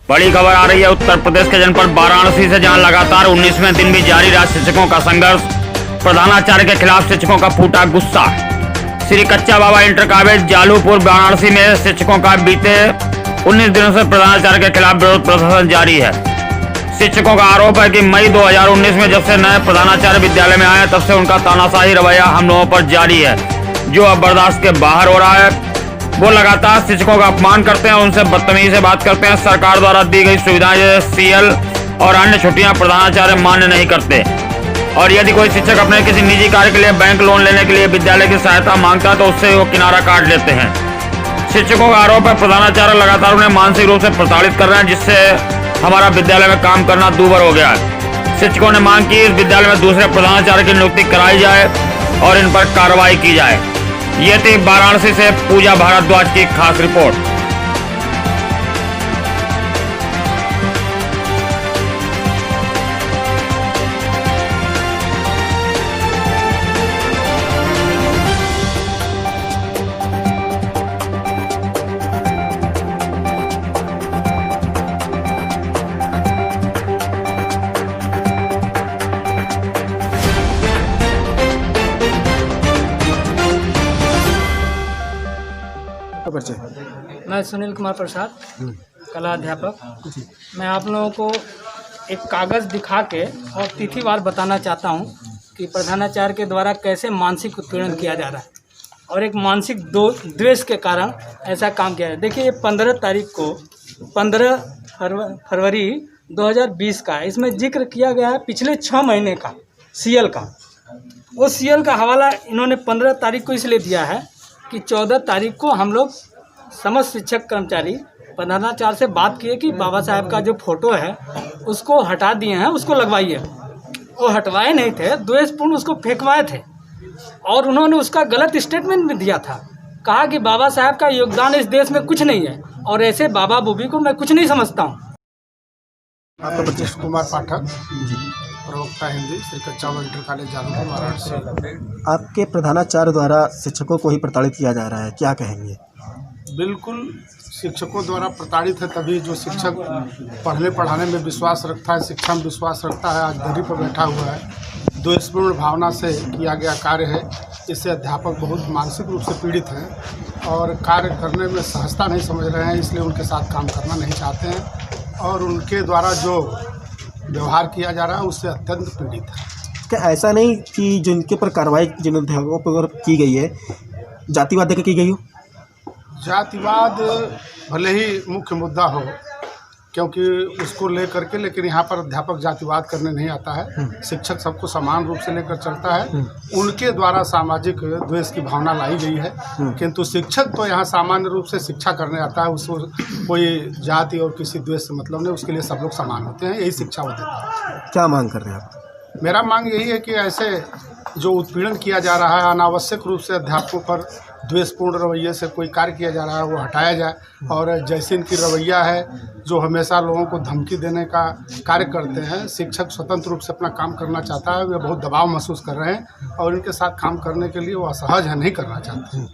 बड़ी खबर आ रही है उत्तर प्रदेश के जनपद वाराणसी से, जहां लगातार 19वें दिन भी जारी रहा शिक्षकों का संघर्ष। प्रधानाचार्य के खिलाफ शिक्षकों का फूटा गुस्सा। श्री कच्चा बाबा इंटर कॉलेज जालूपुर वाराणसी में शिक्षकों का बीते 19 दिनों से प्रधानाचार्य के खिलाफ विरोध प्रदर्शन जारी है। शिक्षकों का आरोप है कि मई 2019 में जब से नए प्रधानाचार्य विद्यालय में आए तब से उनका तानाशाही रवैया हम लोगों पर जारी है, जो अब बर्दाश्त के बाहर हो रहा है। वो लगातार शिक्षकों का अपमान करते हैं, उनसे बदतमीजी से बात करते हैं। सरकार द्वारा दी गई सुविधाएं जैसे सीएल और अन्य छुट्टियां प्रधानाचार्य मान्य नहीं करते, और यदि कोई शिक्षक अपने किसी निजी कार्य के लिए बैंक लोन लेने के लिए विद्यालय की सहायता मांगता है तो उससे वो किनारा काट लेते हैं। शिक्षकों का आरोप है प्रधानाचार्य लगातार उन्हें मानसिक रूप से प्रताड़ित कर रहे हैं, जिससे हमारा विद्यालय में काम करना दूभर हो गया है। शिक्षकों ने मांग की इस विद्यालय में दूसरे प्रधानाचार्य की नियुक्ति कराई जाए और इन पर कार्रवाई की जाए। ये थी वाराणसी से पूजा भारद्वाज की खास रिपोर्ट। मैं सुनील कुमार प्रसाद, कला अध्यापक। मैं आप लोगों को एक कागज़ दिखा के और तिथिवार बताना चाहता हूं कि प्रधानाचार्य के द्वारा कैसे मानसिक उत्पीड़न किया जा रहा है और एक मानसिक द्वेष के कारण ऐसा काम किया है। देखिए, ये 15 तारीख को 15 फरवरी 2020 का इसमें जिक्र किया गया है पिछले 6 महीने का सीएल का। वो सीएल का हवाला इन्होंने 15 तारीख को इसलिए दिया है कि 14 तारीख को हम लोग समस्त शिक्षक कर्मचारी प्रधानाचार्य से बात किए कि बाबा साहब का जो फोटो है उसको हटा दिए हैं, उसको लगवाइए। वो हटवाए नहीं थे, द्वेषपूर्ण उसको फेंकवाए थे, और उन्होंने उसका गलत स्टेटमेंट भी दिया था। कहा कि बाबा साहब का योगदान इस देश में कुछ नहीं है, और ऐसे बाबा बूबी को मैं कुछ नहीं समझता हूँ। आपका बच्चे कुमार पाठक, प्रवक्ता हिंदी, श्री कच्चा बाबा इंटर कॉलेज जालूपुर वाराणसी। आपके प्रधानाचार्य द्वारा शिक्षकों को ही प्रताड़ित किया जा रहा है, क्या कहेंगे? बिल्कुल, शिक्षकों द्वारा प्रताड़ित है। तभी जो शिक्षक पढ़ने पढ़ाने में विश्वास रखता है, शिक्षा में विश्वास रखता है, आज दरी पर बैठा हुआ है। द्वेषपूर्ण भावना से किया गया कार्य है। इससे अध्यापक बहुत मानसिक रूप से पीड़ित हैं और कार्य करने में सहजता नहीं समझ रहे हैं, इसलिए उनके साथ काम करना नहीं चाहते हैं, और उनके द्वारा जो व्यवहार किया जा रहा है उससे अत्यंत पीड़ित है। क्या ऐसा नहीं कि जिनके पर कार्रवाई जिन अध्यापकों पर की गई है जातिवाद देकर की गई हो? जातिवाद भले ही मुख्य मुद्दा हो, क्योंकि उसको लेकर के, लेकिन यहाँ पर अध्यापक जातिवाद करने नहीं आता है। शिक्षक सबको समान रूप से लेकर चलता है। उनके द्वारा सामाजिक द्वेष की भावना लाई गई है, किंतु शिक्षक तो यहाँ सामान्य रूप से शिक्षा करने आता है। उसको कोई जाति और किसी द्वेष से मतलब नहीं, उसके लिए सब लोग समान होते हैं, यही शिक्षा वो देता है। क्या मांग कर रहे हैं आप? मेरा मांग यही है कि ऐसे जो उत्पीड़न किया जा रहा है, अनावश्यक रूप से अध्यापकों पर द्वेषपूर्ण रवैये से कोई कार्य किया जा रहा है, वो हटाया जाए। और जैसे इनकी रवैया है, जो हमेशा लोगों को धमकी देने का कार्य करते हैं, शिक्षक स्वतंत्र रूप से अपना काम करना चाहता है, वे बहुत दबाव महसूस कर रहे हैं और इनके साथ काम करने के लिए वो असहज है, नहीं करना चाहते हैं।